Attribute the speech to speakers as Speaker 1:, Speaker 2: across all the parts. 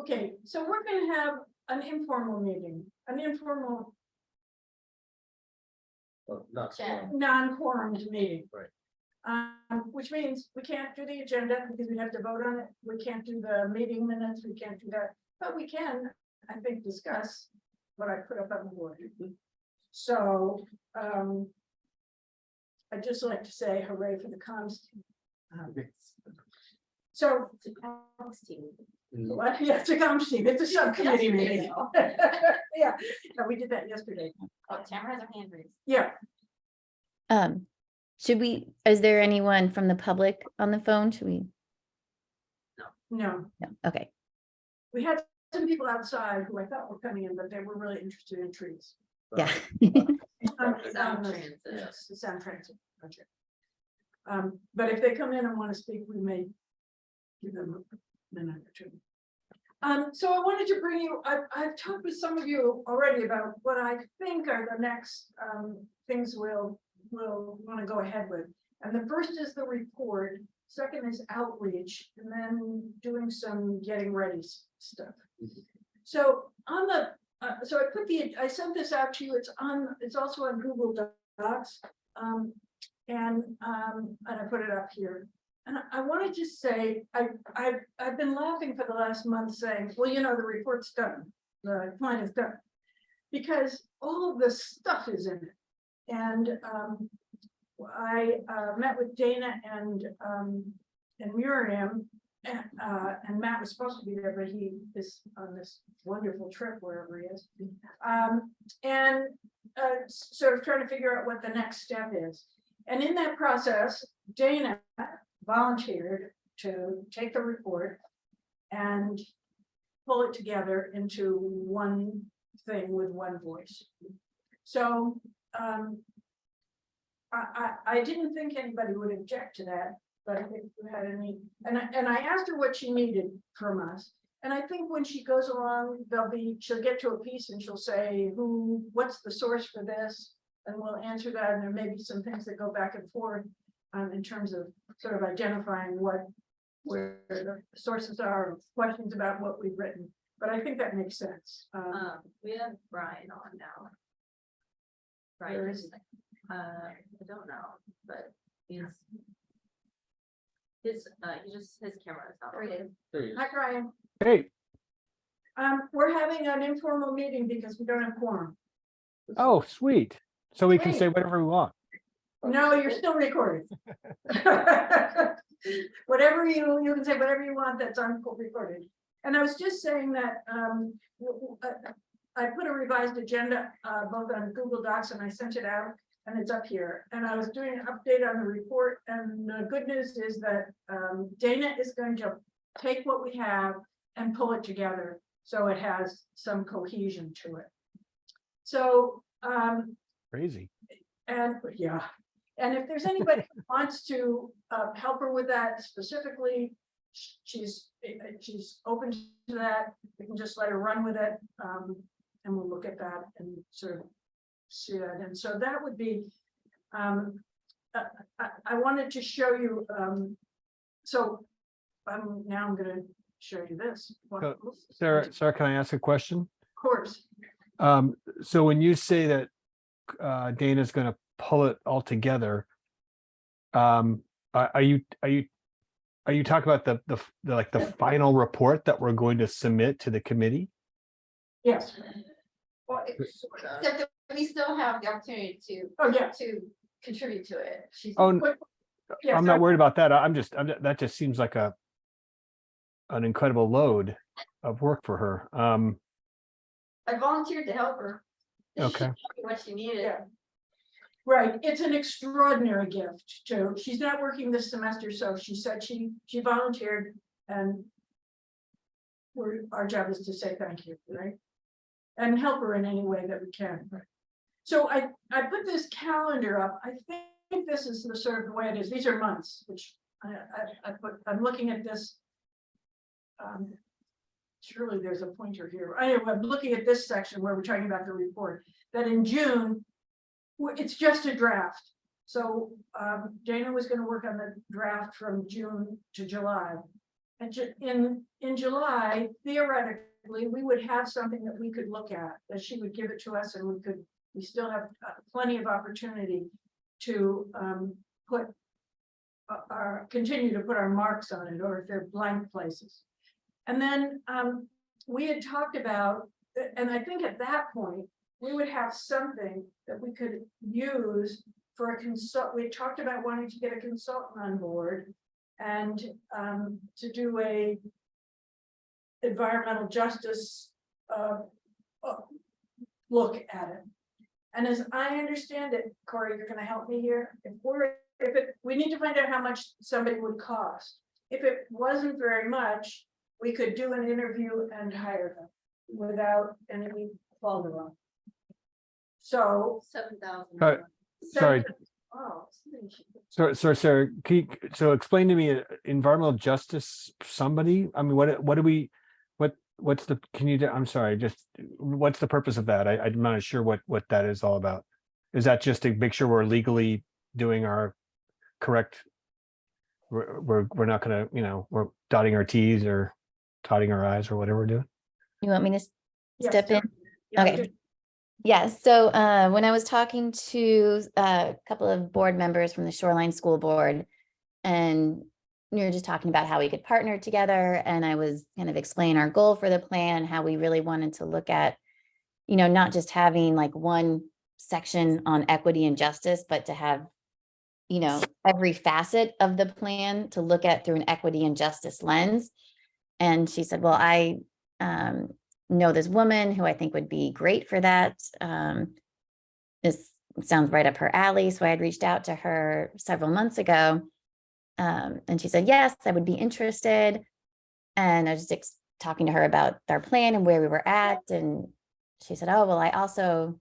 Speaker 1: Okay, so we're going to have an informal meeting, an informal
Speaker 2: Not
Speaker 3: Jen.
Speaker 1: non-quorumed meeting.
Speaker 2: Right.
Speaker 1: Which means we can't do the agenda because we have to vote on it. We can't do the meeting minutes. We can't do that, but we can, I think, discuss what I put up on the board. So, I'd just like to say hooray for the comms team. So, what? Yeah, it's a comms team. It's a subcommittee meeting. Yeah, no, we did that yesterday.
Speaker 3: Oh, Tamara has her hand raised.
Speaker 1: Yeah,
Speaker 4: Should we, is there anyone from the public on the phone? Should we?
Speaker 1: no,
Speaker 4: No, okay.
Speaker 1: we had some people outside who I thought were coming in, but they were really interested in trees.
Speaker 4: Yeah.
Speaker 3: Sound
Speaker 1: the-
Speaker 3: transit.
Speaker 1: Yes, the sound transit project. But if they come in and want to speak, we may give them a minute or two. So I wanted to bring you, I've talked with some of you already about what I think are the next things we'll want to go ahead with. And the first is the report, second is outreach, and then doing some getting ready stuff. So on the, so I sent this out to you. It's also on Google Docs. And I put it up here. And I wanted to say, I've been laughing for the last month saying, well, you know, the report's done, the plan is done. Because all of this stuff is in it. And I met with Dana and Miriam, and Matt was supposed to be there, but he is on this wonderful trip wherever he is. And sort of trying to figure out what the next step is. And in that process, Dana volunteered to take the report and pull it together into one thing with one voice. So I didn't think anybody would object to that, but I think we had any, and I asked her what she needed from us. And I think when she goes along, she'll get to a piece and she'll say, what's the source for this? And we'll answer that. And there may be some things that go back and forth in terms of sort of identifying where the sources are, questions about what we've written. But I think that makes sense.
Speaker 3: We have Brian on now.
Speaker 1: Where
Speaker 3: Right,
Speaker 1: is he?
Speaker 3: I don't know, but he just, his camera is not.
Speaker 2: There he is.
Speaker 1: Hi, Brian.
Speaker 5: Hey,
Speaker 1: We're having an informal meeting because we don't have quorum.
Speaker 5: oh, sweet. So we can
Speaker 1: Sweet.
Speaker 5: say whatever we want.
Speaker 1: No, you're still recorded. Whatever you can say whatever you want that's on recorded. And I was just saying that I put a revised agenda both on Google Docs and I sent it out and it's up here. And I was doing an update on the report, and the good news is that Dana is going to take what we have and pull it together so it has some cohesion to it. So
Speaker 5: Crazy.
Speaker 1: and yeah, and if there's anybody who wants to help her with that specifically, she's open to that. We can just let her run with it, and we'll look at that and sort of see that. And so that would be, I wanted to show you. So now I'm going to show you this.
Speaker 5: So, Sarah, can I ask a question?
Speaker 1: Of course.
Speaker 5: So when you say that Dana's going to pull it all together, are you talking about the final report that we're going to submit to the committee?
Speaker 1: Yes.
Speaker 3: Well, except that we still have the opportunity
Speaker 1: Oh, yeah.
Speaker 3: to contribute to it. She's.
Speaker 5: Oh,
Speaker 1: Yes,
Speaker 5: I'm not worried about that. That just seems like an incredible load of work for her.
Speaker 3: I volunteered to help her.
Speaker 5: Okay.
Speaker 3: She told me what she needed.
Speaker 1: Yeah. Right, it's an extraordinary gift too. She's not working this semester, so she said she volunteered, and our job is to say thank you, right? And help her in any way that we can. So I put this calendar up. I think this is the sort of the way it is. These are months, which I'm looking at this. Surely there's a pointer here. Anyway, I'm looking at this section where we're talking about the report, that in June, it's just a draft. So Dana was going to work on the draft from June to July. in July, theoretically, we would have something that we could look at, that she would give it to us and we still have plenty of opportunity to put continue to put our marks on it, or if they're blank places. And then we had talked about, and I think at that point, we would have something that we could use for a consult. We talked about wanting to get a consultant on board and to do a environmental justice look at it. And as I understand it, Corey, you're going to help me here. We need to find out how much somebody would cost. If it wasn't very much, we could do an interview and hire them without any follow-up. So
Speaker 3: 7,000.
Speaker 5: Sorry.
Speaker 1: Oh,
Speaker 5: So Sarah, so explain to me environmental justice, somebody, I mean, what do we, what's the, can you, I'm sorry, just, what's the purpose of that? I'm not sure what that is all about. Is that just to make sure we're legally doing our correct? We're not gonna, we're dotting our T's or dotting our I's or whatever we're doing.
Speaker 4: You want me to
Speaker 1: yes,
Speaker 4: step in?
Speaker 1: yeah,
Speaker 4: Okay. Yeah, so when I was talking to a couple of board members from the Shoreline School Board, and we were just talking about how we could partner together, and I was kind of explaining our goal for the plan, how we really wanted to look at, not just having like one section on equity and justice, but to have, every facet of the plan to look at through an equity and justice lens. And she said, well, I know this woman who I think would be great for that. This sounds right up her alley. So I had reached out to her several months ago. And she said, yes, I would be interested. And I was just talking to her about our plan and where we were at. And she said, oh, well, I also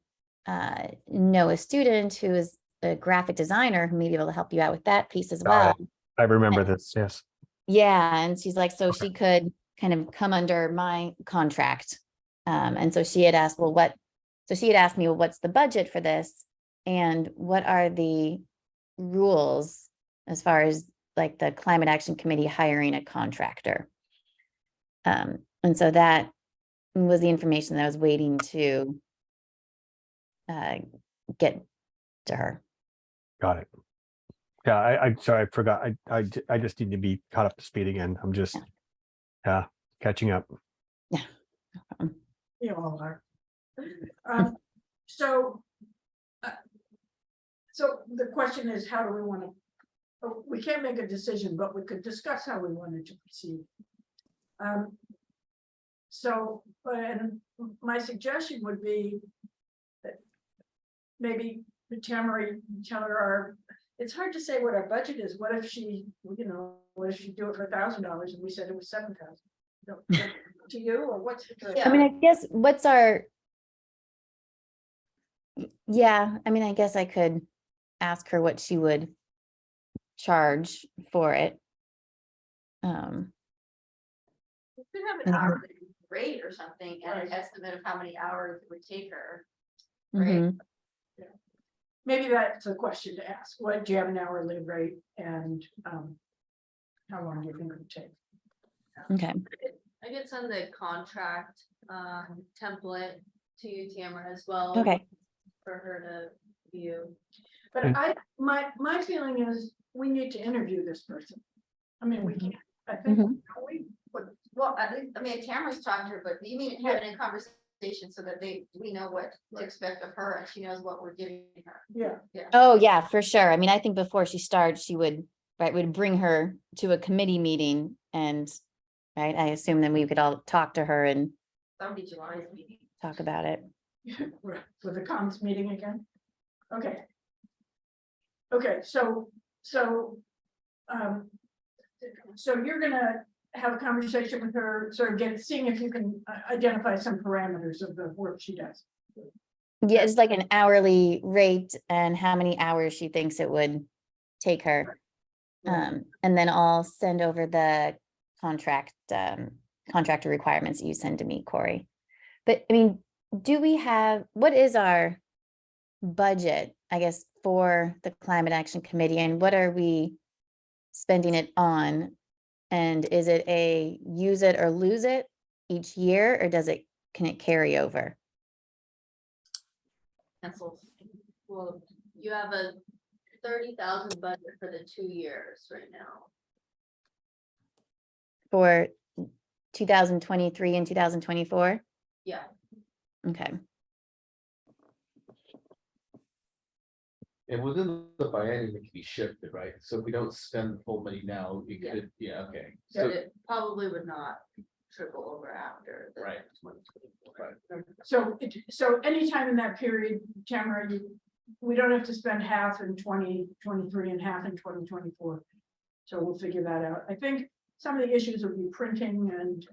Speaker 4: know a student who is a graphic designer who may be able to help you out with that piece as well.
Speaker 5: I remember this, yes.
Speaker 4: Yeah. And she's like, so she could kind of come under my contract. And so she had asked, well, she had asked me, well, what's the budget for this? And what are the rules as far as like the Climate Action Committee hiring a contractor? And so that was the information that I was waiting to get to her.
Speaker 5: Got it. Yeah, I'm sorry, I forgot. I just need to be caught up to speed again. I'm just, catching up.
Speaker 4: Yeah.
Speaker 1: you all are. So the question is, how do we want to, we can't make a decision, but we could discuss how we wanted to proceed. And my suggestion would be that maybe Tamara, tell her it's hard to say what our budget is. What if she, what if she do it for $1,000 and we said it was 7,000? To you, or what's the?
Speaker 4: I mean, I guess I guess I could ask her what she would charge for it.
Speaker 3: We could have an hourly rate or something, and an estimate of how many hours it would take her. Right.
Speaker 4: Mhm.
Speaker 1: Maybe that's a question to ask. What do you have an hourly rate, and how long do you think it would take?
Speaker 4: Okay.
Speaker 3: I could send the contract template to you, Tamara, as well.
Speaker 4: Okay.
Speaker 3: For her to view.
Speaker 1: But my feeling is we need to interview this person. I mean, we can't. I think
Speaker 3: Tamara's talked to her, but you mean having a conversation so that we know what to expect of her and she knows what we're giving her.
Speaker 1: Yeah.
Speaker 4: Oh, yeah, for sure. I mean, I think before she starts, she would bring her to a committee meeting, and I assume then we could all talk to her and
Speaker 3: That'll be July's meeting.
Speaker 4: talk about it.
Speaker 1: For the comms meeting again. Okay. So you're gonna have a conversation with her, sort of seeing if you can identify some parameters of the work she does.
Speaker 4: Yeah, it's like an hourly rate and how many hours she thinks it would take her. And then I'll send over the contractor requirements that you send to me, Corey. But I mean, what is our budget, I guess, for the Climate Action Committee, and what are we spending it on? And is it a use it or lose it each year, or can it carry over?
Speaker 3: Cancel. Well, you have a 30,000 budget for the 2 years right now.
Speaker 4: For 2023 and 2024?
Speaker 3: Yeah,
Speaker 4: Okay,
Speaker 2: And within the biennium, it can be shifted, right? So if we don't spend the full money now, we
Speaker 3: Yeah.
Speaker 2: could, yeah, okay.
Speaker 3: but
Speaker 2: So,
Speaker 3: it probably would not trickle over after the
Speaker 2: Right.
Speaker 3: 2024.
Speaker 2: Right.
Speaker 1: So anytime in that period, Tamara, we don't have to spend half in 2023 and half in 2024. So we'll figure that out. I think some of the issues will be printing and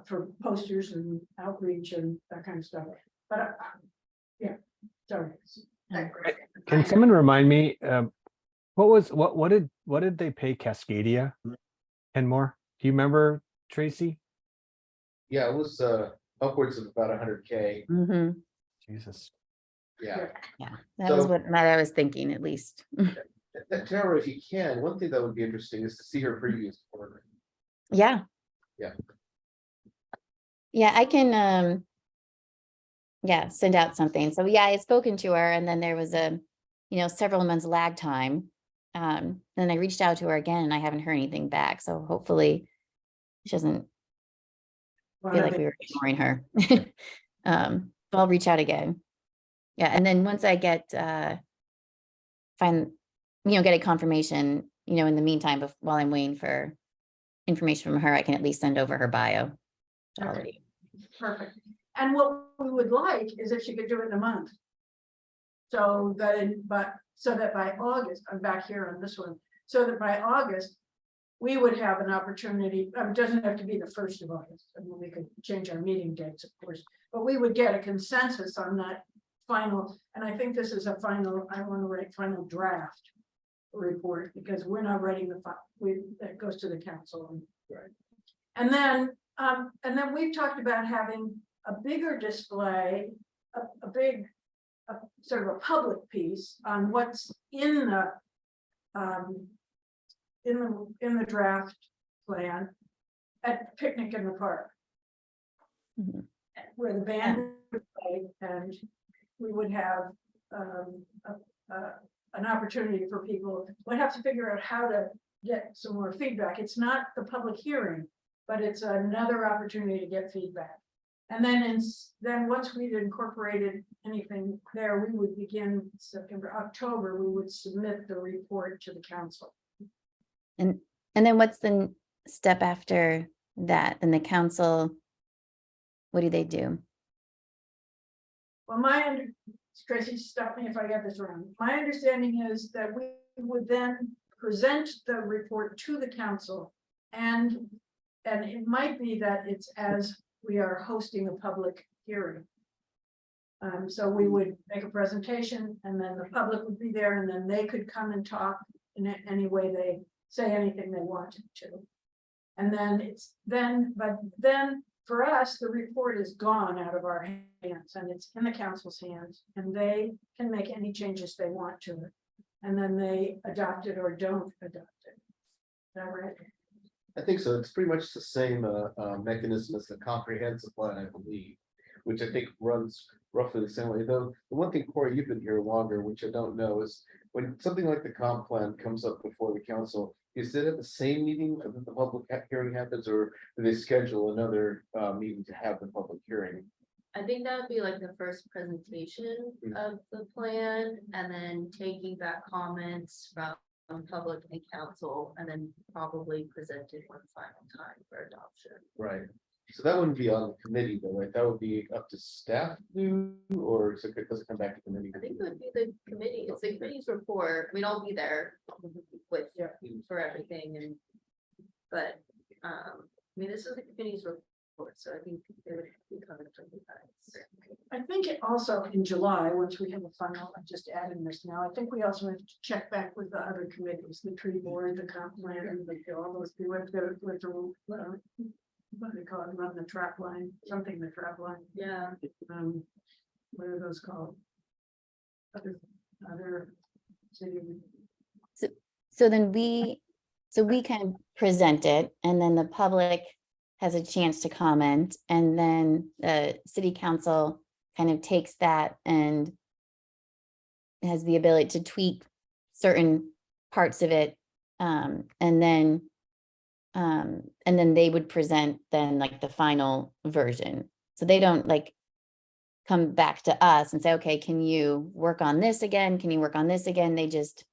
Speaker 1: for posters and outreach and that kind of stuff. But yeah, sorry.
Speaker 5: Can someone remind me, what did they pay Cascadia? Kenmore? Do you remember, Tracy?
Speaker 2: yeah, it was upwards of about 100K.
Speaker 4: mm-hmm,
Speaker 5: Jesus.
Speaker 2: Yeah.
Speaker 4: yeah, that was
Speaker 2: So-
Speaker 4: what I was thinking, at least.
Speaker 2: Tara, if you can, one thing that would be interesting is to see her previous work.
Speaker 4: Yeah.
Speaker 2: Yeah.
Speaker 4: Yeah, I can, yeah, send out something. So yeah, I had spoken to her, and then there was several months lag time. Then I reached out to her again and I haven't heard anything back. So hopefully she doesn't feel like we were ignoring her. But I'll reach out again. Yeah, and then once I get get a confirmation, in the meantime, while I'm waiting for information from her, I can at least send over her bio to all of
Speaker 1: Okay.
Speaker 4: you.
Speaker 1: Perfect. And what we would like is if she could do it in a month. So that by August, I'm back here on this one, so that by August, we would have an opportunity, it doesn't have to be the 1st of August, I mean, we could change our meeting dates, of course, but we would get a consensus on that final, and I think this is a final, I want to write final draft report, because we're not writing that goes to the council.
Speaker 2: Right.
Speaker 1: And then we've talked about having a bigger display, a big sort of a public piece on what's in the draft plan at Picnic in the Park.
Speaker 4: Mhm.
Speaker 1: Where the band would play, and we would have an opportunity for people. We'd have to figure out how to get some more feedback. It's not the public hearing, but it's another opportunity to get feedback. And then once we'd incorporated anything there, we would begin September, October, we would submit the report to the council.
Speaker 4: And then what's the step after that? And the council, what do they do?
Speaker 1: Well, Tracy, stop me if I get this wrong. My understanding is that we would then present the report to the council, and it might be that it's as we are hosting a public hearing. So we would make a presentation, and then the public would be there, and then they could come and talk in any way they say anything they wanted to. And then but then for us, the report is gone out of our hands, and it's in the council's hands, and they can make any changes they want to it. And then they adopt it or don't adopt it. Is that right?
Speaker 2: I think so. It's pretty much the same mechanism as the comprehensive plan, I believe, which I think runs roughly the same way. Though the one thing, Corey, you've been here longer, which I don't know, is when something like the comp plan comes up before the council, is it at the same meeting that the public hearing happens, or do they schedule another meeting to have the public hearing?
Speaker 3: I think that would be like the first presentation of the plan, and then taking back comments from public and council, and then probably presented one final time for adoption.
Speaker 2: Right. So that wouldn't be on the committee though, right? That would be up to staff to do, or does it come back to committee?
Speaker 3: I think it would be the committee, it's the committee's report, we'd all be there with, for everything, but, I mean, this is the committee's report, so I think they would be coming from you guys.
Speaker 1: I think it also in July, once we have a final, I'm just adding this now, I think we also have to check back with the other committees, the tree board, the comp plan, all those, with the, what do they call it, run the trap line, something, the trap line,
Speaker 3: Yeah,
Speaker 1: what are those called? Other city.
Speaker 4: So then we So we can present it and then the public has a chance to comment and then the city council kind of takes that and has the ability to tweak certain parts of it. And then they would present then like the final version. So they don't like come back to us and say, okay, can you work on this again? Can you work on this again? They just,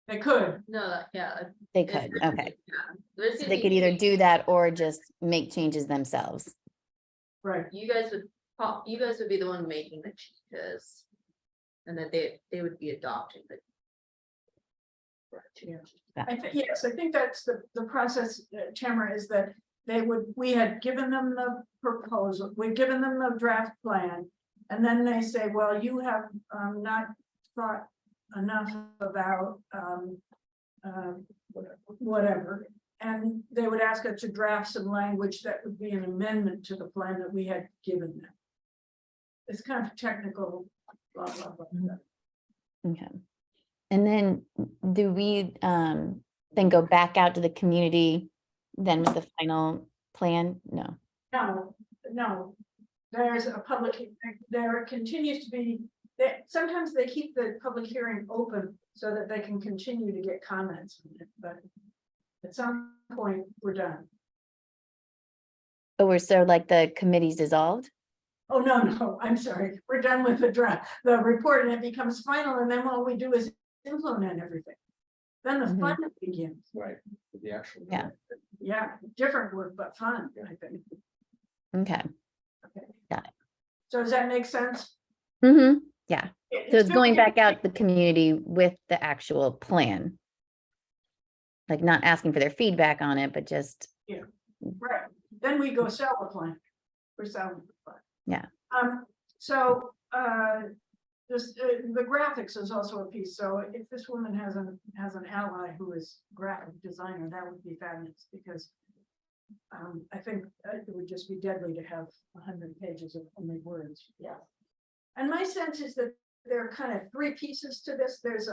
Speaker 1: They could,
Speaker 3: No, yeah.
Speaker 4: they
Speaker 3: if-
Speaker 4: could, okay.
Speaker 3: yeah, there's
Speaker 4: So
Speaker 3: gonna
Speaker 4: they
Speaker 3: be
Speaker 4: could either
Speaker 3: changes.
Speaker 4: do that or just make changes themselves.
Speaker 1: right,
Speaker 3: You guys would be the one making the changes. And then they would be adopting the.
Speaker 1: yes, I think that's the process, Tamara, is that we had given them the proposal, we'd given them the draft plan. And then they say, well, you have not thought enough about whatever. And they would ask us to draft some language that would be an amendment to the plan that we had given them. It's kind of technical, blah, blah, blah.
Speaker 4: Okay. And then do we then go back out to the community then with the final plan? No.
Speaker 1: No, there's a public, there continues to be, sometimes they keep the public hearing open so that they can continue to get comments on it, but at some point, we're done.
Speaker 4: But we're so like the committee's dissolved?
Speaker 1: Oh, no, I'm sorry, we're done with the draft, the report, and it becomes final, and then what we do is implement everything. Then the
Speaker 4: Mhm.
Speaker 1: fun begins,
Speaker 2: Right, for the actual.
Speaker 4: Yeah.
Speaker 1: yeah, different work, but fun, I think.
Speaker 4: Okay.
Speaker 1: So does that make sense?
Speaker 4: Mm-hmm. Yeah. So it's going
Speaker 1: still-
Speaker 4: back out to the community with the actual plan. Like not asking for their feedback on it, but just,
Speaker 1: Right, then we go sell the plan. We're selling the plan.
Speaker 4: Yeah.
Speaker 1: So, this, the graphics is also a piece, so if this woman has an ally who is graphic designer, that would be fabulous, because I think it would just be deadly to have 100 pages of only words, yeah. And my sense is that there are kind of three pieces to this. There's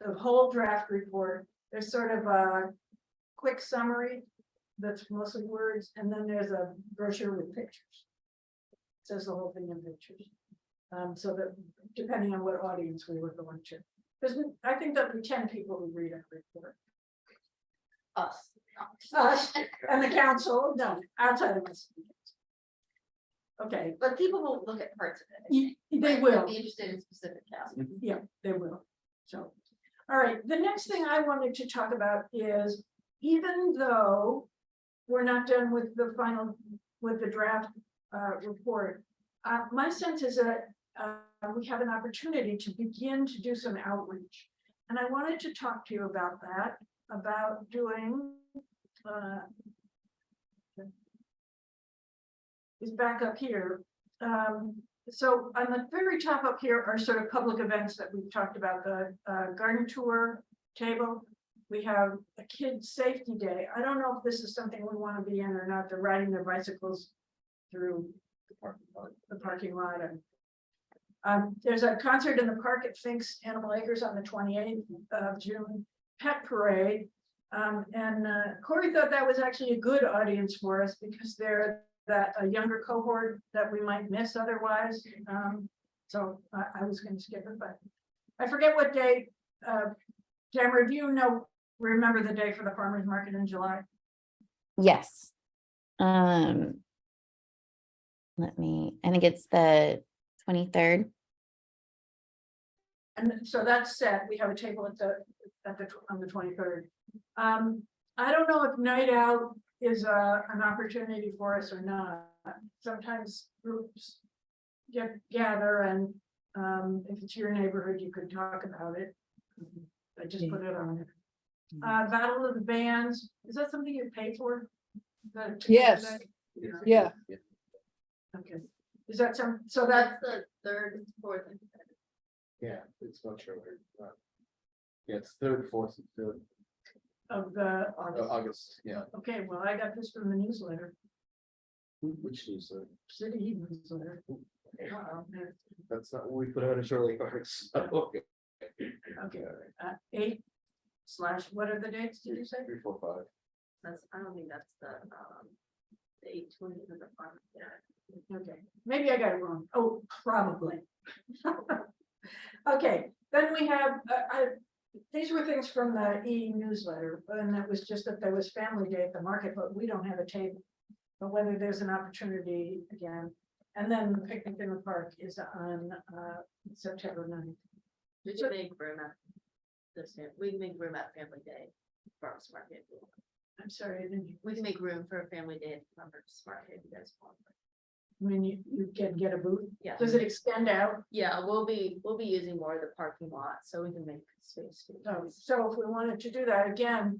Speaker 1: the whole draft report, there's sort of a quick summary that's mostly words, and then there's a brochure with pictures. Says the whole thing in pictures. So that depending on what audience we were going to, because I think there'll be 10 people who read our report.
Speaker 3: Us.
Speaker 1: Us and the council, no, outside of us. Okay,
Speaker 3: But people will look at parts of it.
Speaker 1: they
Speaker 3: Right?
Speaker 1: will.
Speaker 3: They'll be interested in specific cases.
Speaker 1: Yeah, they will. So, all right, the next thing I wanted to talk about is, even though we're not done with the final, with the draft report, my sense is that we have an opportunity to begin to do some outreach. And I wanted to talk to you about that, about doing is back up here. So on the very top up here are sort of public events that we've talked about, the garden tour table. We have a kids safety day. I don't know if this is something we want to be in or not. They're riding their bicycles through the parking lot. And there's a concert in the park at Fink's Animal Acres on the 28th of June, pet parade. And Corey thought that was actually a good audience for us because they're that a younger cohort that we might miss otherwise. So I was going to skip it, but I forget what day. Tamara, do you remember the day for the farmers market in July?
Speaker 4: yes. I think it's the 23rd.
Speaker 1: And so that's set. We have a table on the 23rd. I don't know if night out is an opportunity for us or not. Sometimes groups gather, and if it's your neighborhood, you could talk about it. I just put it on there. Battle of the Bands, is that something you pay for?
Speaker 6: Yes. Yeah.
Speaker 1: Okay, is that so that,
Speaker 3: That's the third, and fourth. and fifth.
Speaker 2: Yeah, it's much earlier. Yeah, it's third, fourth, and fifth
Speaker 1: of the,
Speaker 2: August, yeah.
Speaker 1: okay, well, I got this from the newsletter,
Speaker 2: Which is,
Speaker 1: city newsletter.
Speaker 2: that's not what we put out as early cards. Okay.
Speaker 1: Okay, 8, / what are the dates, did you say?
Speaker 2: 3, 4, 5.
Speaker 3: That's, I don't think that's the 8/20 of the farm. Yeah.
Speaker 1: Okay, maybe I got it wrong. Oh, probably. Okay, then we have, these were things from the e-newsletter, and it was just that there was family day at the market, but we don't have a table. But whether there's an opportunity again, and then the picnic in the park is on September 9th.
Speaker 3: We should make room at this, we can make room at Family Day, Farmers Market.
Speaker 1: I'm sorry, I didn't.
Speaker 3: We can make room for a Family Day at Farmers Market if you guys want.
Speaker 1: I mean, you can get a booth.
Speaker 3: Yeah.
Speaker 1: Does it extend out?
Speaker 3: Yeah, we'll be using more of the parking lot, so we can make space. for you
Speaker 1: Oh,
Speaker 3: guys.
Speaker 1: so if we wanted to do that again,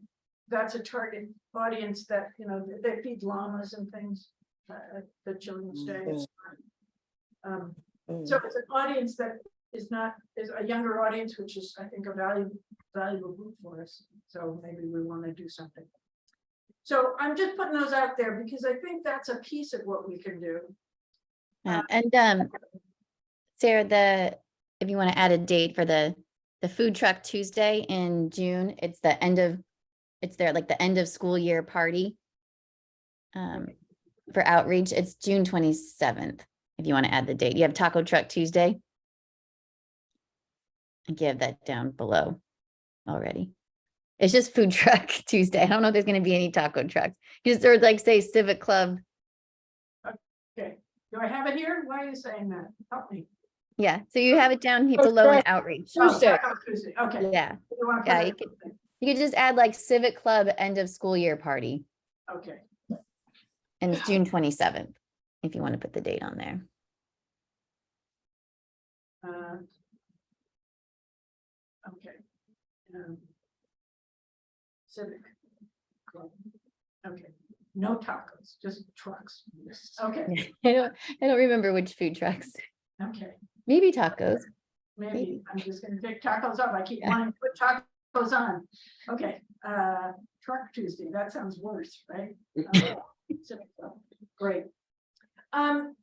Speaker 1: that's a target audience that, you know, they feed llamas and things. At the Children's Day. So it's an audience that is a younger audience, which is, I think, a valuable group for us. So maybe we want to do something. So I'm just putting those out there because I think that's a piece of what we can do.
Speaker 4: And Sarah, if you want to add a date for the food truck Tuesday in June, it's the end of school year party. For outreach, it's June 27th. If you want to add the date, you have Taco Truck Tuesday. I give that down below already. It's just food truck Tuesday. I don't know if there's going to be any taco trucks. Just or like say Civic Club.
Speaker 1: Okay, do I have it here? Why are you saying that? Help me.
Speaker 4: Yeah, so you have it down here
Speaker 6: Oh,
Speaker 4: below in
Speaker 6: sure.
Speaker 4: outreach.
Speaker 6: Tuesday.
Speaker 1: Oh, Tuesday. Okay.
Speaker 4: Yeah,
Speaker 1: You wanna put
Speaker 4: yeah,
Speaker 1: it-
Speaker 4: you could just add like Civic Club end of school year party,
Speaker 1: Okay,
Speaker 4: and it's June 27th. If you want to put the date on there.
Speaker 1: Okay. Civic Club. Okay, no tacos, just trucks. Okay,
Speaker 4: I don't remember which food trucks.
Speaker 1: okay,
Speaker 4: Maybe tacos.
Speaker 1: maybe I'm just gonna pick tacos up. I keep
Speaker 4: Yeah.
Speaker 1: wanting to put tacos on. Okay, Truck Tuesday, that sounds worse, right? Okay, Civic Club. Great.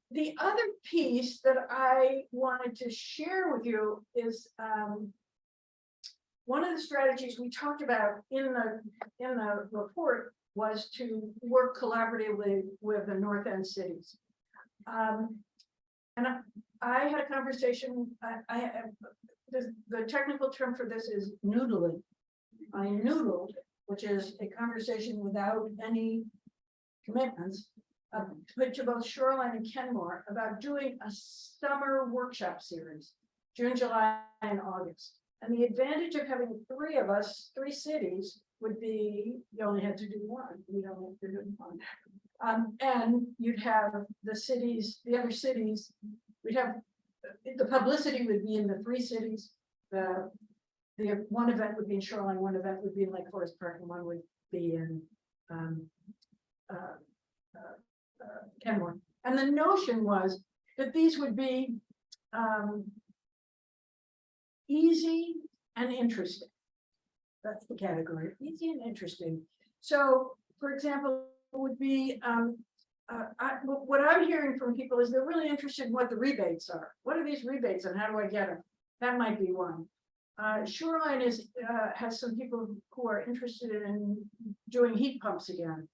Speaker 1: The other piece that I wanted to share with you is one of the strategies we talked about in the report was to work collaboratively with the North End cities. And I had a conversation, the technical term for this is noodling. I noodled, which is a conversation without any commitments, to both Shoreline and Kenmore about doing a summer workshop series, June, July, and August. And the advantage of having three of us, three cities, would be you only had to do one. We don't have to do one. And you'd have the cities, the other cities, we'd have the publicity would be in the three cities. The one event would be in Shoreline, one event would be in Lake Forest Park, and one would be in Kenmore. And the notion was that these would be easy and interesting. That's the category, easy and interesting. So, for example, would be what I'm hearing from people is they're really interested in what the rebates are. What are these rebates and how do I get them? That might be one. Shoreline has some people who are interested in doing heat pumps again.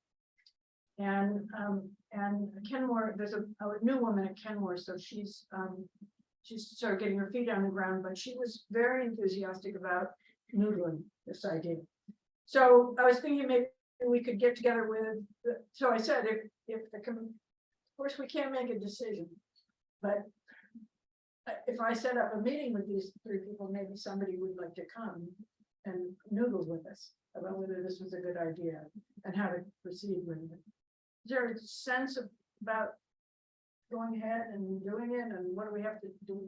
Speaker 1: And Kenmore, there's a new woman at Kenmore, so she's sort of getting her feet on the ground, but she was very enthusiastic about noodling this idea. So I was thinking maybe we could get together with, so I said, of course we can't make a decision, but if I set up a meeting with these three people, maybe somebody would like to come and noodle with us about whether this was a good idea and how to proceed with it. Is there a sense about going ahead and doing it, and what do we have to do?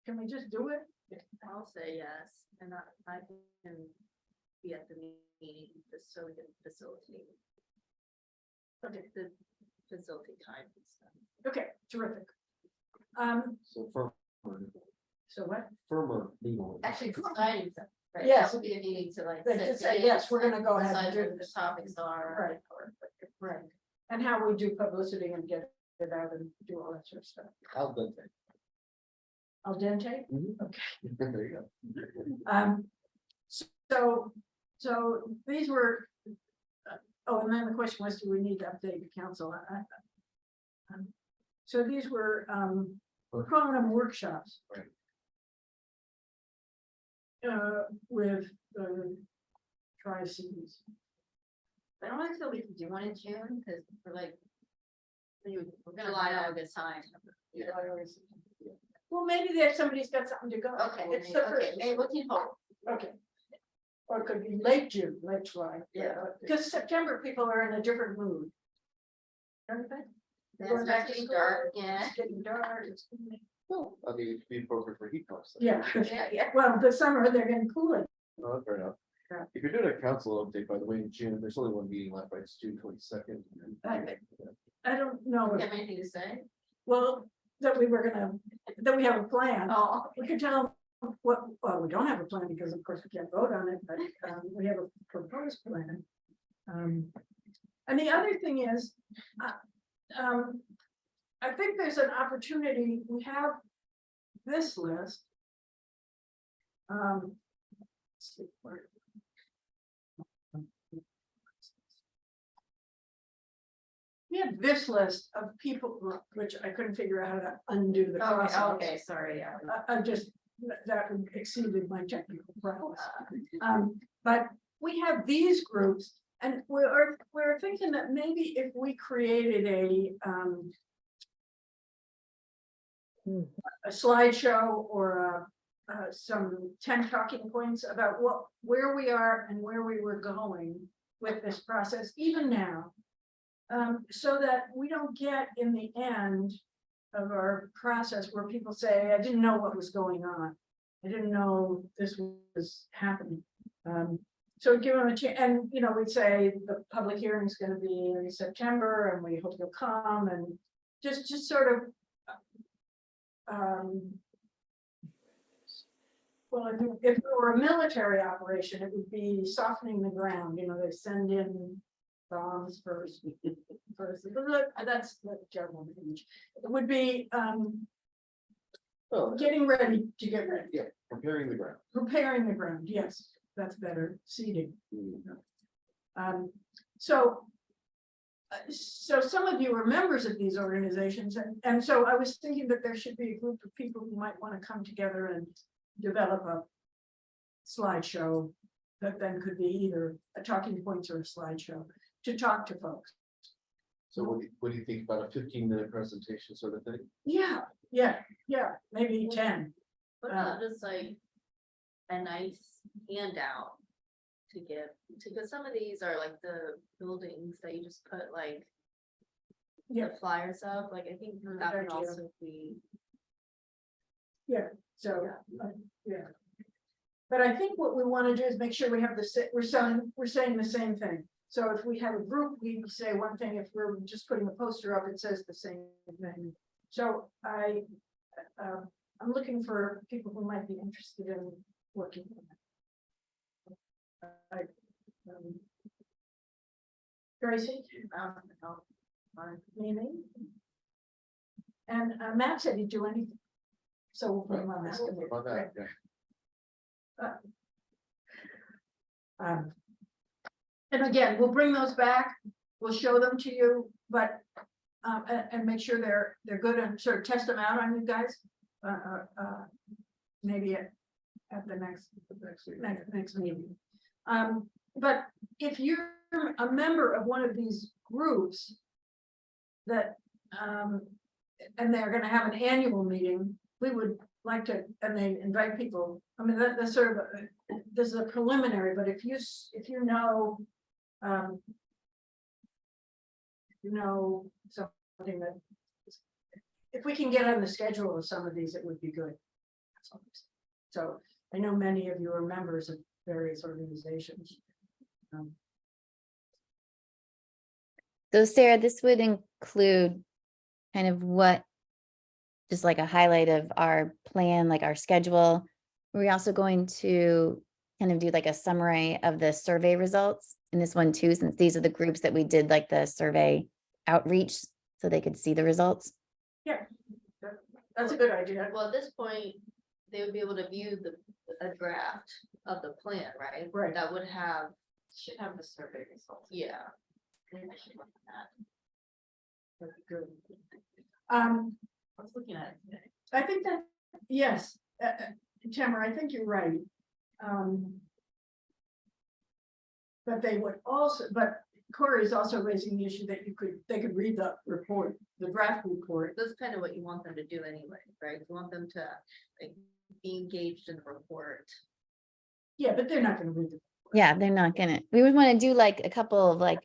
Speaker 1: Can we just do it?
Speaker 3: I'll say yes, and I can be at the meeting just so we can facilitate.
Speaker 1: Okay,
Speaker 3: The facilitate time and stuff.
Speaker 1: okay, terrific.
Speaker 2: So firmer,
Speaker 1: So what?
Speaker 2: firmer legal.
Speaker 3: Actually, deciding stuff, right?
Speaker 1: Yes.
Speaker 3: That would be a meeting to like.
Speaker 1: They just say, yes, we're gonna go ahead and
Speaker 3: decide
Speaker 1: do
Speaker 3: what the
Speaker 1: this.
Speaker 3: topics are.
Speaker 1: Right. Right. And how we do publicity and get it out and do all that sort of stuff.
Speaker 2: Al dente.
Speaker 1: Al dente?
Speaker 2: Mhm.
Speaker 1: Okay.
Speaker 2: There you go.
Speaker 1: So So these were, oh, and then the question was, do we need to update the council? So these were, we're calling them workshops.
Speaker 2: Right.
Speaker 1: With the tri-cities.
Speaker 3: I don't think we can do one in June, because we're like. We're gonna
Speaker 1: July,
Speaker 3: run out of good time.
Speaker 1: Well, maybe there's somebody's got something to go.
Speaker 3: Okay,
Speaker 1: It's the
Speaker 3: okay,
Speaker 1: first.
Speaker 3: maybe we can hope.
Speaker 1: Okay. Or it could be late June, late July.
Speaker 3: Yeah.
Speaker 1: Because September, people are in a different mood. Don't you think?
Speaker 3: It's
Speaker 1: Going back
Speaker 3: not
Speaker 1: to
Speaker 3: getting
Speaker 1: school,
Speaker 3: dark, yeah.
Speaker 1: It's getting dark.
Speaker 2: Well, I mean, it'd be appropriate for heat pumps.
Speaker 1: Yeah.
Speaker 3: Yeah.
Speaker 1: Well, the summer, they're getting cooler.
Speaker 2: Oh, fair enough.
Speaker 1: Yeah.
Speaker 2: If you're doing a council update, by the way, in June, there's only one meeting left, right? It's June 22nd.
Speaker 1: I don't know.
Speaker 3: You have anything to say?
Speaker 1: Well, that we were gonna, that we have a plan.
Speaker 3: Oh,
Speaker 1: We could tell them what, well, we don't have a plan because of course we can't vote on it, but we have a proposed plan. And the other thing is, I think there's an opportunity, we have this list. Let's see, we have this list of people, which I couldn't figure out how to undo the process.
Speaker 3: okay, sorry, yeah.
Speaker 1: I just, that exceeded my technical prowess. But we have these groups and we're thinking that maybe if we created a slideshow or some 10 talking points about where we are and where we were going with this process, even now. So that we don't get in the end of our process where people say, I didn't know what was going on. I didn't know this was happening. So give them a chance, and we'd say the public hearing is going to be in September, and we hope you'll come, and just sort of. Well, if it were a military operation, it would be softening the ground. They send in bombs first. That's the general image. It would be
Speaker 2: Oh,
Speaker 1: getting ready to get ready.
Speaker 2: yeah, preparing the ground.
Speaker 1: Preparing the ground, yes, that's better, seeding.
Speaker 2: Mhm.
Speaker 1: So some of you are members of these organizations, and so I was thinking that there should be a group of people who might want to come together and develop a slideshow that then could be either a talking points or a slideshow to talk to folks.
Speaker 2: So what do you think about a 15-minute presentation sort of thing?
Speaker 1: Yeah, maybe 10.
Speaker 3: What about just like a nice handout to give, because some of these are like the buildings that you just put like.
Speaker 1: Yeah.
Speaker 3: The flyers up, like I think that would
Speaker 1: idea.
Speaker 3: also be.
Speaker 1: So, yeah. But I think what we want to do is make sure we have we're saying the same thing. So if we have a group, we say one thing. If we're just putting a poster up, it says the same thing. So I'm looking for people who might be interested in working on that. Tracy, Mimi, and Matt said he'd do anything. So we'll put him on this committee.
Speaker 2: About that, yeah.
Speaker 1: And again, we'll bring those back, we'll show them to you, but and make sure they're good and sort of test them out on you guys. Maybe at the next meeting. But if you're a member of one of these groups that and they're going to have an annual meeting, we would like to, and they invite people. I mean, that's sort of this is a preliminary, but if you know something that if we can get on the schedule of some of these, it would be good. That's all I'm saying. So I know many of you are members of various organizations.
Speaker 4: So Sarah, this would include kind of what, just like a highlight of our plan, like our schedule. We're also going to kind of do like a summary of the survey results in this one too, since these are the groups that we did like the survey outreach, so they could see the results.
Speaker 1: Yeah, that's a good idea.
Speaker 3: Well, at this point, they would be able to view a draft of the plan, right?
Speaker 1: Right.
Speaker 3: That would have,
Speaker 7: Should have the survey results.
Speaker 3: yeah.
Speaker 7: Maybe I should look at that.
Speaker 1: That'd be good.
Speaker 7: I was looking at it today.
Speaker 1: I think that, yes, Tamara, I think you're right. But they would also, but Corey is also raising the issue that they could read the report, the draft report.
Speaker 3: That's kind of what you want them to do anyway, right? You want them to like be engaged in the report.
Speaker 1: Yeah, but they're not gonna read it.
Speaker 4: Yeah, they're not gonna, we would want to do like a couple of like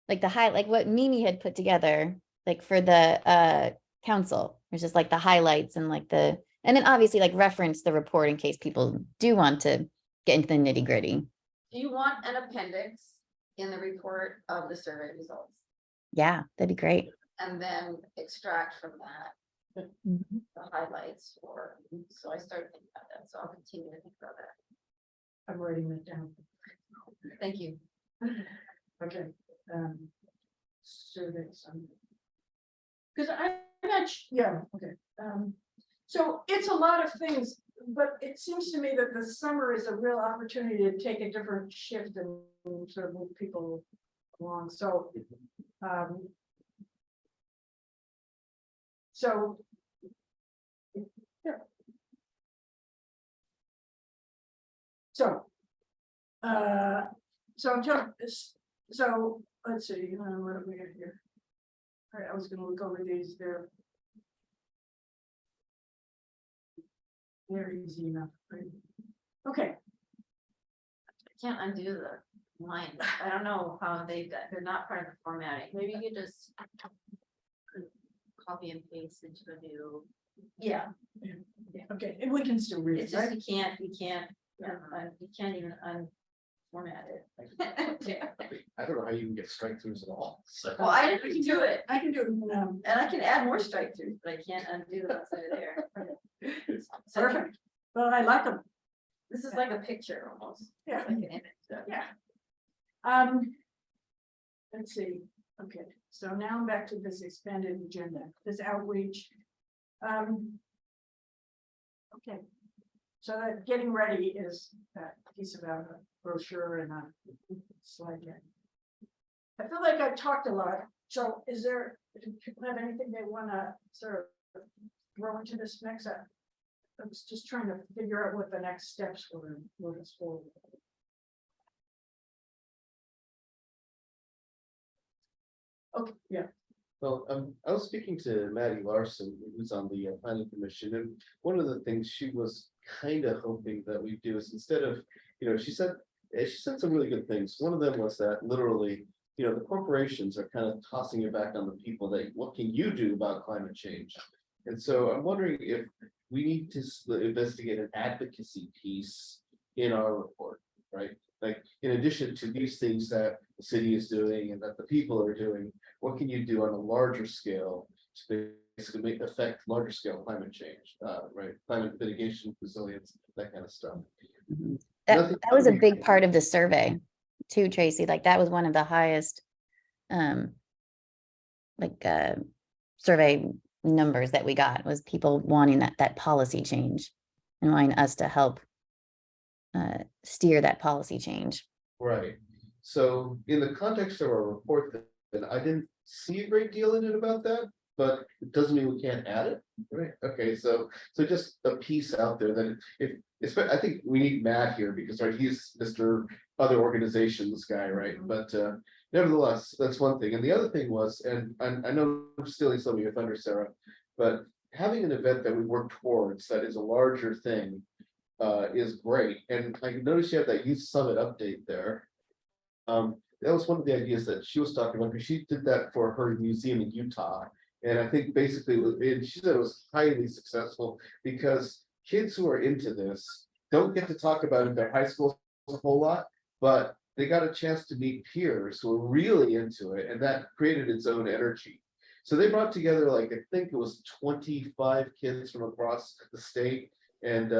Speaker 4: the like what Mimi had put together, like for the council. It's just like the highlights and like and then obviously like reference the report in case people do want to get into the nitty gritty.
Speaker 3: Do you want an appendix in the report of the survey results?
Speaker 4: Yeah, that'd be great.
Speaker 3: And then extract from that
Speaker 4: Mhm.
Speaker 3: the highlights or, so I started thinking about that, so I'll continue to think about that.
Speaker 1: I'm writing that down.
Speaker 3: Thank you.
Speaker 1: Okay. Surveys. Because I'm not, yeah, okay. So it's a lot of things, but it seems to me that the summer is a real opportunity to take a different shift and sort of move people along, so. So. Yeah. So. So I'm telling this, so let's see, what do we got here? All right, I was gonna look over these, they're easy enough, right? Okay,
Speaker 7: I can't undo the lines. I don't know how they're not part of the formatting. Maybe you could just copy and paste into a new.
Speaker 3: Yeah.
Speaker 1: okay, and we can still read
Speaker 7: It's
Speaker 1: it,
Speaker 7: just,
Speaker 1: right?
Speaker 7: you can't even unformat it.
Speaker 2: I don't know how you can get strike throughs at all. So.
Speaker 7: Well, I didn't do it,
Speaker 1: I can do it,
Speaker 7: and I can add more strike throughs, but I can't undo the ones that are there. So
Speaker 1: perfect, well, I like them,
Speaker 7: this is like a picture almost.
Speaker 1: yeah,
Speaker 7: Like an image. So.
Speaker 1: yeah. Let's see, okay, so now I'm back to this expanded agenda, this outreach. Okay, so that getting ready is that piece about a brochure and a slide deck. I feel like I've talked a lot, so is there, do people have anything they wanna sort of throw into this mix? I was just trying to figure out what the next steps were and move us forward. Okay, yeah,
Speaker 2: Well, I was speaking to Maddie Larson, who's on the planning commission, and one of the things she was kind of hoping that we do is instead of, she said some really good things. One of them was that literally, the corporations are kind of tossing it back on the people that, what can you do about climate change? And so I'm wondering if we need to investigate an advocacy piece in our report, right? Like, in addition to these things that the city is doing and that the people are doing, what can you do on a larger scale to basically affect larger scale climate change, right? Climate mitigation, resilience, that kind of stuff.
Speaker 4: That was a big part of the survey too, Tracy. Like that was one of the highest survey numbers that we got, was people wanting that policy change and wanting us to help steer that policy change.
Speaker 2: Right. So in the context of our report, then I didn't see a great deal in it about that, but it doesn't mean we can't add it. Right. Okay. So just a piece out there that I think we need Matt here because he's Mr. Other organizations guy, right? But nevertheless, that's one thing. And the other thing was, and I know I'm stealing some of your thunder, Sarah, but having an event that we work towards that is a larger thing is great. And I noticed you have that youth summit update there. That was one of the ideas that she was talking about, because she did that for her museum in Utah. And I think basically, she said it was highly successful because kids who are into this don't get to talk about it in their high school a whole lot, but they got a chance to meet peers who are really into it, and that created its own energy. So they brought together, like, I think it was 25 kids from across the state, and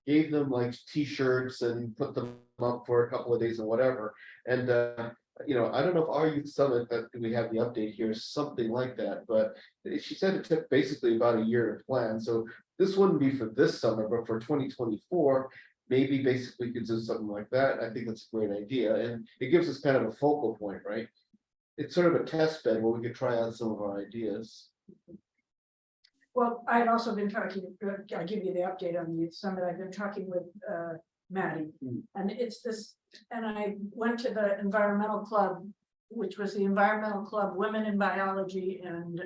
Speaker 2: gave them like t-shirts and put them up for a couple of days and whatever. And I don't know if our youth summit that we have the update here is something like that, but she said it took basically about a year to plan. So this wouldn't be for this summer, but for 2024, maybe basically could do something like that. I think that's a great idea, and it gives us kind of a focal point, right? It's sort of a test bed where we could try out some of our ideas.
Speaker 1: Well, I've also been talking, I'll give you the update on the youth summit. I've been talking with Maddie. And it's this, and I went to the environmental club, which was the environmental club, Women in Biology, and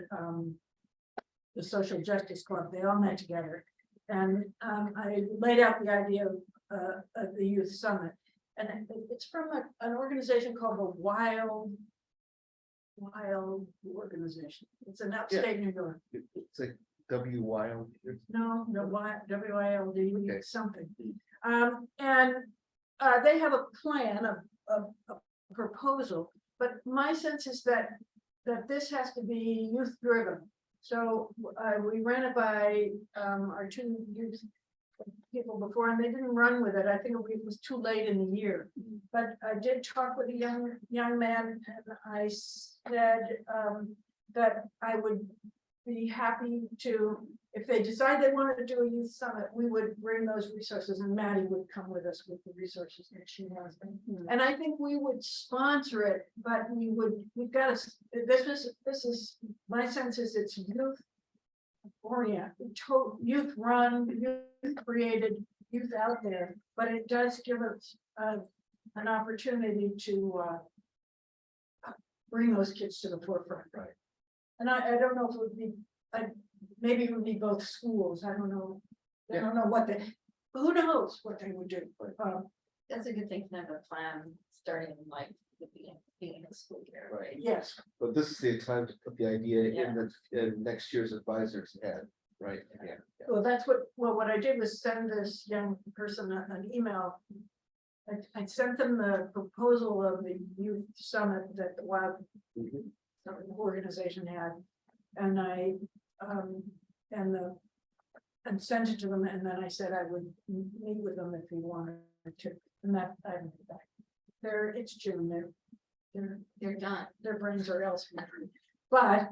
Speaker 1: the Social Justice Club. They all met together. And I laid out the idea of the youth summit. And it's from an organization called the Wild Organization. It's in upstate New York.
Speaker 2: It's like WYL.
Speaker 1: No, WILD,
Speaker 2: Okay.
Speaker 1: something. And they have a plan, a proposal, but my sense is that this has to be youth driven. So we ran it by our two youth people before, and they didn't run with it. I think it was too late in the year. But I did talk with a young man, and I said that I would be happy to, if they decide they wanted to do a youth summit, we would bring those resources, and Maddie would come with us with the resources that she has. And I think we would sponsor it, but we've got to, this is, my sense is it's youth oriented, youth run, youth created, youth out there, but it does give us an opportunity to bring those kids to the forefront.
Speaker 2: Right.
Speaker 1: And I don't know if it would be, maybe it would be both schools. I don't know. I don't know what who knows what they would do.
Speaker 7: That's a good thing to have a plan starting like the beginning of the school year, right?
Speaker 1: Yes,
Speaker 2: But this is the time to put the idea
Speaker 7: Yeah.
Speaker 2: in next year's advisor's head, right? Yeah.
Speaker 1: well, what I did was send this young person an email. I sent them the proposal of the youth summit that the Wild
Speaker 2: Mhm.
Speaker 1: organization had, and and sent it to them, and then I said I would meet with them if he wanted to, and that I haven't been back. It's June,
Speaker 7: They're done.
Speaker 1: their brains are elsewhere. But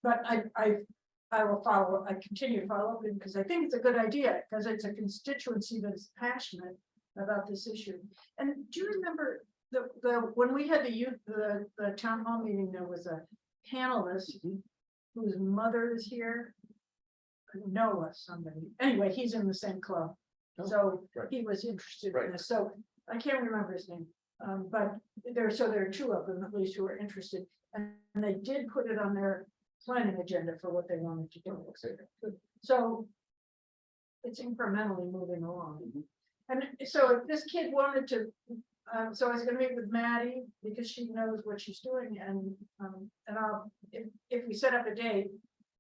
Speaker 1: I will follow, I continue to follow up because I think it's a good idea, because it's a constituency that's passionate about this issue. And do you remember when we had the town hall meeting, there was a panelist whose mother is here? Noah, somebody, anyway, he's in the same club. So
Speaker 2: right.
Speaker 1: he was interested
Speaker 2: Right.
Speaker 1: in this, so I can't remember his name. But there are two of them at least who are interested, and they did put it on their planning agenda for what they wanted to do. So it's incrementally moving along. And so if this kid wanted to, so I was gonna meet with Maddie because she knows what she's doing, and I'll, if we set up a date,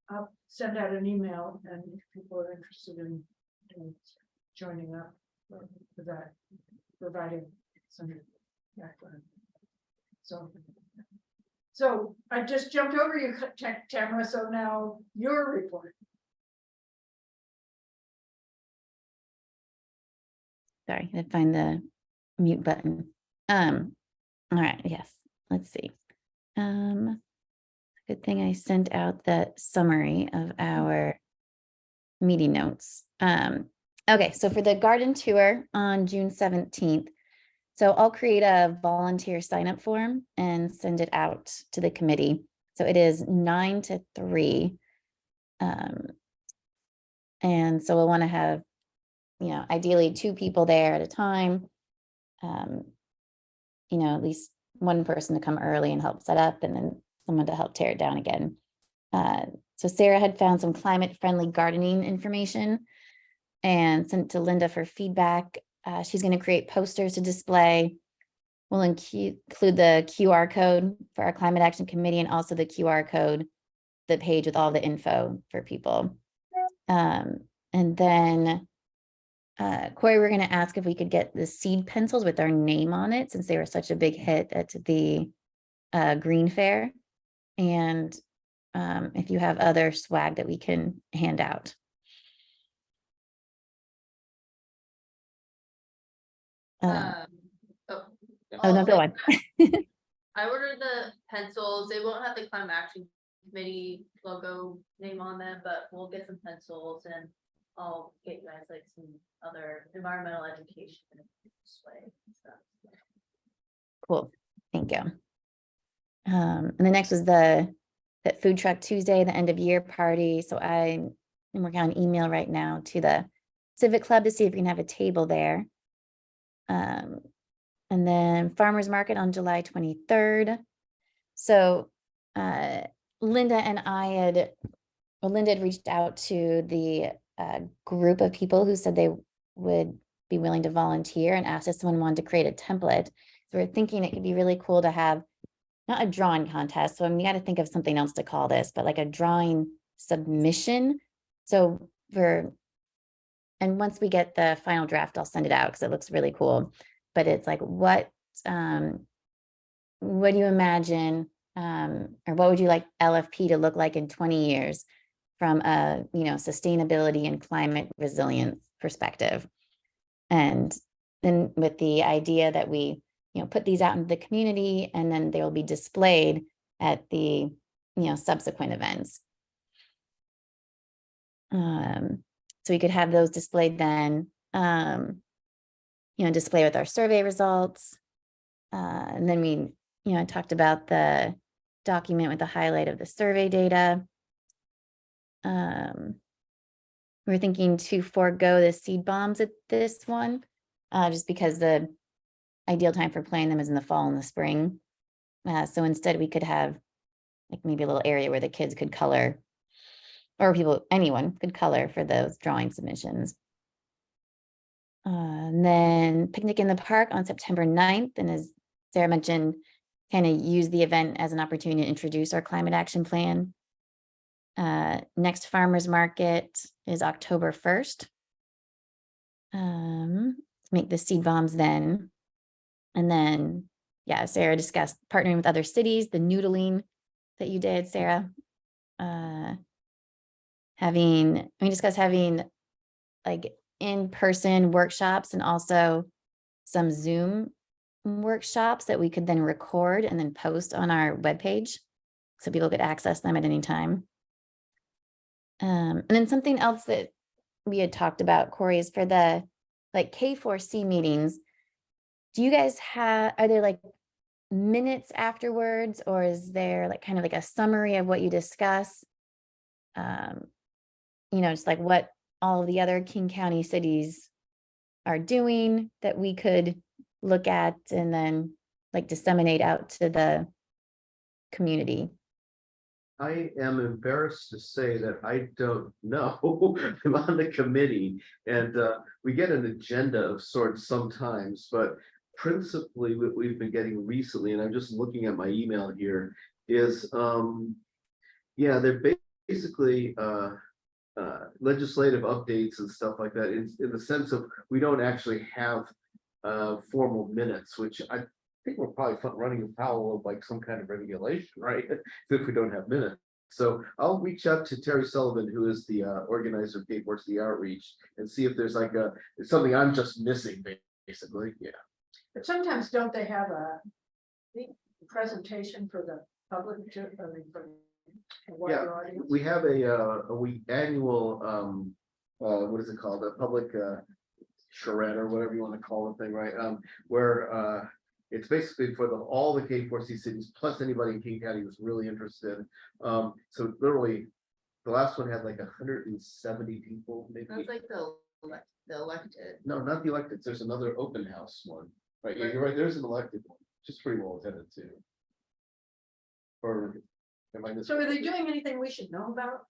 Speaker 1: I'll send out an email, and if people are interested in joining up for that, providing some background. So I just jumped over you, Tamara, so now your report.
Speaker 4: Sorry, I gotta find the mute button. All right, yes, let's see. Good thing I sent out the summary of our meeting notes. Okay, so for the garden tour on June 17th, so I'll create a volunteer sign up form and send it out to the committee. So it is 9 to 3. And so we'll want to have, ideally 2 people there at a time. At least one person to come early and help set up, and then someone to help tear it down again. So Sarah had found some climate friendly gardening information and sent to Linda for feedback. She's going to create posters to display. We'll include the QR code for our climate action committee, and also the QR code, the page with all the info for people. And then Corey, we're going to ask if we could get the seed pencils with our name on it, since they were such a big hit at the Green Fair. And if you have other swag that we can hand out. Oh no, go on.
Speaker 3: I ordered the pencils. They won't have the climate action committee logo name on them, but we'll get some pencils, and
Speaker 7: I'll get you guys like some other environmental education this way and stuff.
Speaker 4: Cool, thank you. And the next was that food truck Tuesday, the end of year party. So I'm working on email right now to the Civic Club to see if we can have a table there. And then farmers market on July 23rd. So Linda and Linda had reached out to the group of people who said they would be willing to volunteer and asked if someone wanted to create a template. So we're thinking it could be really cool to have not a drawing contest. So I mean, you got to think of something else to call this, but like a drawing submission. So and once we get the final draft, I'll send it out because it looks really cool. But it's like, what do you imagine, or what would you like LFP to look like in 20 years from a, sustainability and climate resilience perspective? And then with the idea that we, put these out into the community and then they will be displayed at the, subsequent events. So we could have those displayed then, display with our survey results. And then we, talked about the document with the highlight of the survey data. We're thinking to forego the seed bombs at this one, just because the ideal time for planting them is in the fall and the spring. So instead we could have like maybe a little area where the kids could color, or anyone could color for those drawing submissions. And then picnic in the park on September 9th. And as Sarah mentioned, kind of use the event as an opportunity to introduce our climate action plan. Next farmers market is October 1st. Make the seed bombs then. And then, yeah, Sarah discussed partnering with other cities, the noodling that you did, Sarah. We discussed having like in-person workshops and also some Zoom workshops that we could then record and then post on our webpage so people could access them at any time. And then something else that we had talked about, Corey, is for the like K4C meetings. Do you guys are there like minutes afterwards, or is there like kind of like a summary of what you discuss? Just like what all the other King County cities are doing that we could look at and then like disseminate out to the community.
Speaker 2: I am embarrassed to say that I don't know. I'm on the committee and we get an agenda of sorts sometimes, but principally what we've been getting recently, and I'm just looking at my email here, is they're basically legislative updates and stuff like that in the sense of we don't actually have formal minutes, which I think we're probably running afoul of like some kind of regulation, right? If we don't have minutes. So I'll reach out to Terry Sullivan, who is the organizer of K4C Outreach, and see if there's like something I'm just missing, basically. Yeah.
Speaker 1: But sometimes don't they have a presentation for the public to, I mean, for a wider audience?
Speaker 2: We have a week annual what is it called? A public charrette or whatever you want to call the thing, right? Where it's basically for all the K4C cities plus anybody in King County who's really interested. So literally, the last one had like 170 people, maybe.
Speaker 3: That's like the elected.
Speaker 2: No, not the elected. There's another open house one, right? Yeah, you're right. There's an elected one, just pretty well attended too. Or am I
Speaker 1: So are they doing anything we should know about?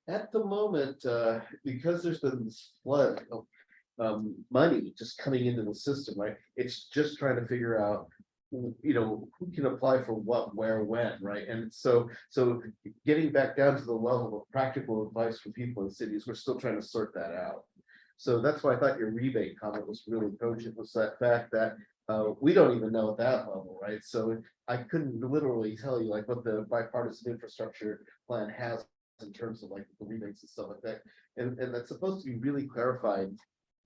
Speaker 2: At the moment, because there's been this flood of money just coming into the system, right? It's just trying to figure out, who can apply for what, where, when, right? And so getting back down to the level of practical advice for people in cities, we're still trying to sort that out. So that's why I thought your rebate comment was really cogent, was that fact that we don't even know at that level, right? So I couldn't literally tell you like what the bipartisan infrastructure plan has in terms of like the rebates and stuff like that. And that's supposed to be really clarified.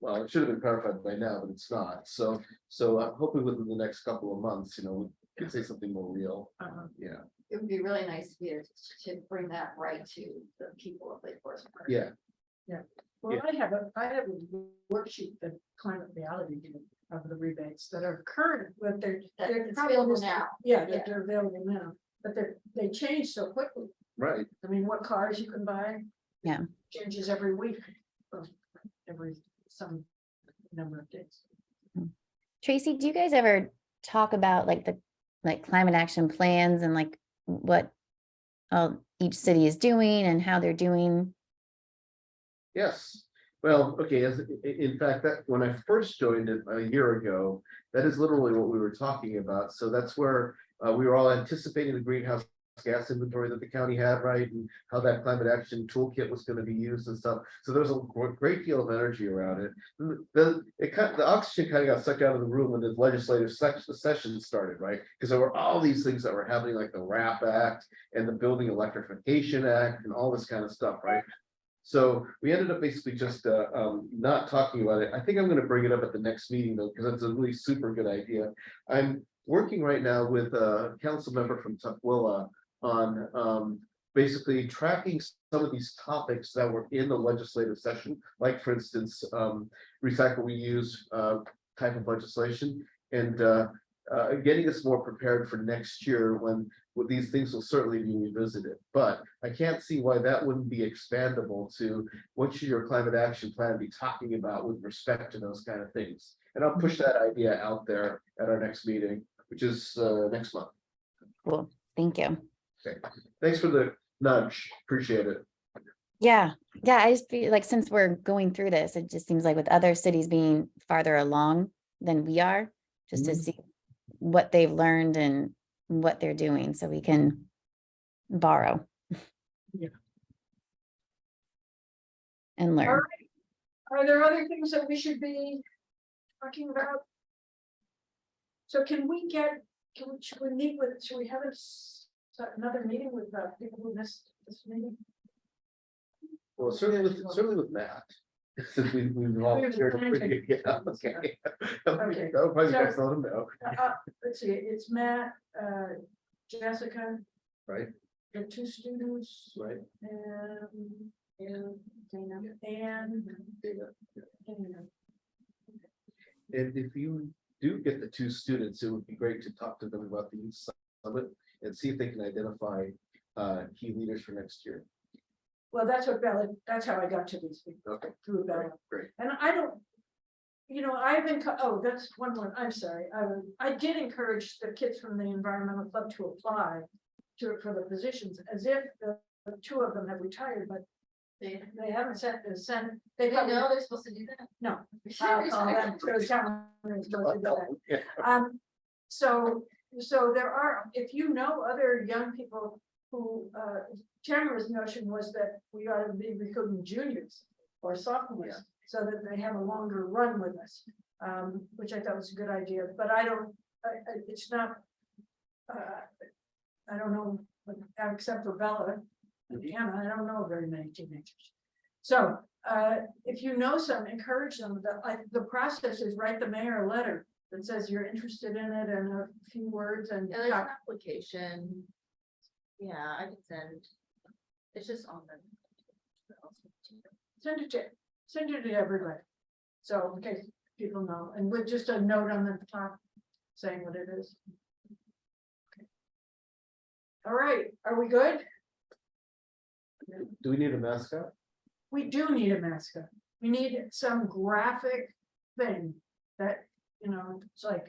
Speaker 2: Well, it should have been clarified by now, but it's not. So hopefully within the next couple of months, we can say something more real. Yeah.
Speaker 7: it would be really nice to be able to bring that right to the people of Lake Forest Park.
Speaker 2: Yeah,
Speaker 1: Well, I have a worksheet that climate reality did of the rebates that are current, but they're
Speaker 7: It's
Speaker 1: probably
Speaker 7: available now.
Speaker 1: Yeah,
Speaker 7: Yeah.
Speaker 1: they're available now, but they change so quickly.
Speaker 2: right.
Speaker 1: I mean, what cars you can buy.
Speaker 4: Yeah.
Speaker 1: Changes every week, or every some number of days.
Speaker 4: Tracy, do you guys ever talk about like the climate action plans and like what each city is doing and how they're doing?
Speaker 2: Yes, well, okay, in fact, that when I first joined it a year ago, that is literally what we were talking about. So that's where we were all anticipating the greenhouse gas inventory that the county had, right? And how that climate action toolkit was going to be used and stuff. So there's a great deal of energy around it. The oxygen kind of got sucked out of the room when the legislative session started, right? Because there were all these things that were happening, like the RAP Act and the Building Electrification Act and all this kind of stuff, right? So we ended up basically just not talking about it. I think I'm going to bring it up at the next meeting though, because it's a really super good idea. I'm working right now with a council member from Tukwila on basically tracking some of these topics that were in the legislative session, like for instance, recycle, reuse type of legislation, and getting us more prepared for next year when these things will certainly be revisited. But I can't see why that wouldn't be expandable to what should your climate action plan be talking about with respect to those kind of things. And I'll push that idea out there at our next meeting, which is next month.
Speaker 4: Cool. Thank you.
Speaker 2: Okay, thanks for the nudge. Appreciate it.
Speaker 4: Yeah. Yeah. I just feel like since we're going through this, it just seems like with other cities being farther along than we are, just to
Speaker 2: Mhm.
Speaker 4: see what they've learned and what they're doing so we can borrow.
Speaker 1: Yeah.
Speaker 4: And
Speaker 1: All
Speaker 4: learn.
Speaker 1: right. Are there other things that we should be talking about? So should we meet with, should we have another meeting with people who missed this meeting?
Speaker 2: Well, certainly with Matt. Since we've all shared a pretty, yeah, okay.
Speaker 1: Okay.
Speaker 2: That'll probably
Speaker 1: So-
Speaker 2: next let him know,
Speaker 1: Let's see, it's Matt, Jessica,
Speaker 2: right?
Speaker 1: the two students,
Speaker 2: Right.
Speaker 1: and Dana.
Speaker 2: And if you do get the two students, it would be great to talk to them about the youth summit and see if they can identify key leaders for next year.
Speaker 1: Well, that's how I got to these people,
Speaker 2: Okay,
Speaker 1: through Bella.
Speaker 2: great.
Speaker 1: And I don't, I've been, that's one more, I'm sorry, I did encourage the kids from the environmental club to apply for the positions, as if the two of them have retired, but they haven't sent,
Speaker 7: They
Speaker 1: they
Speaker 7: didn't
Speaker 1: probably,
Speaker 7: know they're supposed to do that.
Speaker 1: no. I'll call them, so tell them they're supposed to do that.
Speaker 2: Yeah.
Speaker 1: So there are, if you know other young people who, Tamara's notion was that we ought to be recruiting juniors or sophomores, so that they have a longer run with us, which I thought was a good idea, but it's not, I don't know, except for Bella and Anna, I don't know very many teenagers. So, if you know some, encourage them. The process is write the mayor a letter that says you're interested in it and a few words and.
Speaker 3: Yeah, there's an application. Yeah, I can send. It's just on the.
Speaker 1: Send it to everybody. So in case people know, and with just a note on the top saying what it is. Okay. All right, are we good?
Speaker 2: Do we need a mascot?
Speaker 1: We do need a mascot. We need some graphic thing that, it's like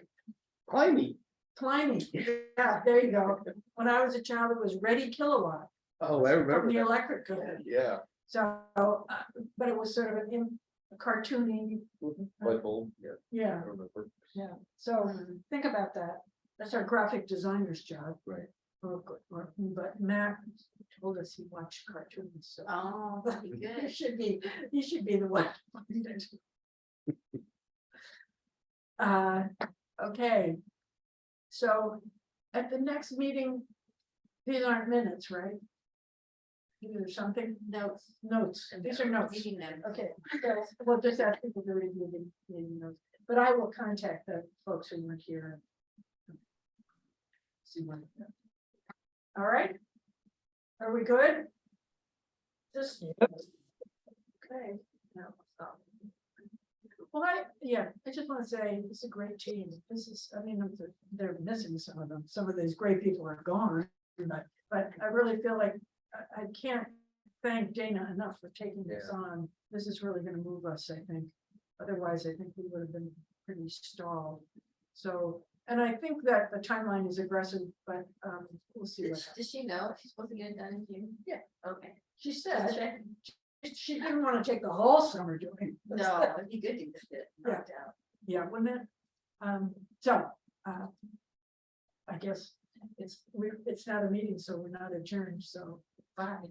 Speaker 2: Pliny.
Speaker 1: Pliny. Yeah, there you go. When I was a child, it was Ready Kilowatt.
Speaker 2: Oh, I
Speaker 1: From
Speaker 2: remember
Speaker 1: the
Speaker 2: that.
Speaker 1: electric company.
Speaker 2: Yeah.
Speaker 1: So, but it was sort of a cartoony,
Speaker 2: Light bulb, yeah,
Speaker 1: yeah,
Speaker 2: I remember.
Speaker 1: yeah. So think about that. That's our graphic designer's job.
Speaker 2: Right.
Speaker 1: But Matt told us he watched cartoons, so.
Speaker 7: Oh, that'd be good.
Speaker 1: He should be the one. Okay. So at the next meeting, these aren't minutes, right? There's something,
Speaker 7: Notes.
Speaker 1: notes, these are notes.
Speaker 7: Meeting notes.
Speaker 1: Okay, so we'll just ask people to read the notes, but I will contact the folks who were here. See what. All right. Are we good? Just. Okay.
Speaker 7: No, stop.
Speaker 1: Well, I just want to say, it's a great team. This is, I mean, they're missing some of them. Some of these great people are gone. But I really feel like I can't thank Dana enough for taking this on. This is really gonna move us, I think. Otherwise, I think we would have been pretty stalled. So, and I think that the timeline is aggressive, but we'll see what happens.
Speaker 7: Does she know she's supposed to get it done in June?
Speaker 1: Yeah.
Speaker 7: Okay.
Speaker 1: She
Speaker 7: Just
Speaker 1: said
Speaker 7: check.
Speaker 1: she didn't want to take the whole summer doing. this.
Speaker 7: No, it'd be good to get it knocked out.
Speaker 1: Yeah, wouldn't it? So, I guess it's not a meeting, so we're not adjourned, so bye.